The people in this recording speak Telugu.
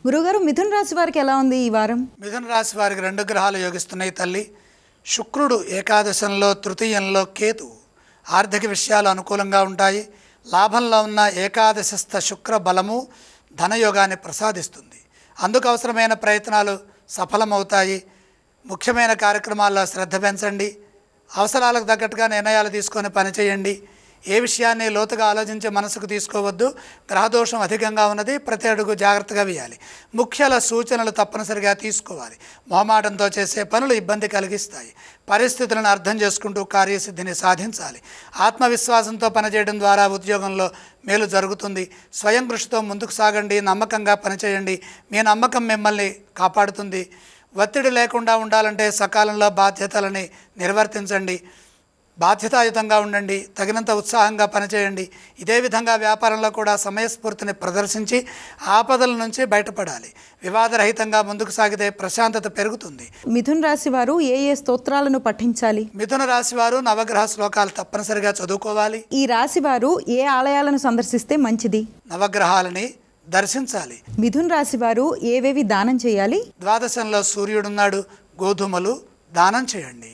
గురుగారు, మిథున రాశి వారికి ఎలా ఉంది ఈ వారం? మిథున రాశి వారికి 2 గ్రహాలు యోగిస్తున్నాయి తల్లి. శుక్రుడు ఏకాదశంలో, తృతీయంలో కేతు. ఆర్థిక విషయాలు అనుకూలంగా ఉంటాయి. లాభంలో ఉన్న ఏకాదశస్థ శుక్ర బలము ధనయోగాన్ని ప్రసాదిస్తుంది. అందుకు అవసరమైన ప్రయత్నాలు సఫలమవుతాయి. ముఖ్యమైన కార్యక్రమాల్లో శ్రద్ధ పెంచండి. అవసరాలకు తగ్గట్టుగా నిర్ణయాలు తీసుకొని పనిచేయండి. ఏ విషయాన్ని లోతుగా ఆలోచించి మనసుకు తీసుకోవద్దు. గ్రహదోషం అధికంగా ఉన్నది. ప్రతి అడుగు జాగ్రత్తగా వేయాలి. ముఖ్యాల సూచనలు తప్పనిసరిగా తీసుకోవాలి. మొహమాటంతో చేసే పనులు ఇబ్బంది కలిగిస్తాయి. పరిస్థితులను అర్థం చేసుకుంటూ కార్యసిద్ధిని సాధించాలి. ఆత్మవిశ్వాసంతో పనిచేయడం ద్వారా ఉద్యోగంలో మేలు జరుగుతుంది. స్వయం కృషితో ముందుకు సాగండి. నమ్మకంగా పనిచేయండి. మీ నమ్మకం మిమ్మల్ని కాపాడుతుంది. ఒత్తిడి లేకుండా ఉండాలంటే సకాలంలో బాధ్యతలని నిర్వర్తించండి. బాధ్యతాయుతంగా ఉండండి. తగినంత ఉత్సాహంగా పనిచేయండి. ఇదే విధంగా వ్యాపారంలో కూడా సమయస్ఫూర్తిని ప్రదర్శించి ఆపదల నుంచి బయటపడాలి. వివాదరహితంగా ముందుకు సాగితే ప్రశాంతత పెరుగుతుంది. మిథున రాశి వారు ఏ ఏ స్తోత్రాలను పఠించాలి? మిథున రాశి వారు నవగ్రహ శ్లోకాలు తప్పనిసరిగా చదువుకోవాలి. ఈ రాశి వారు ఏ ఆలయాలను సందర్శిస్తే మంచిది? నవగ్రహాలని దర్శించాలి. మిథున రాశి వారు ఏవేవి దానం చేయాలి? ద్వాదశంలో సూర్యుడున్నాడు. గోధుమలు దానం చేయండి.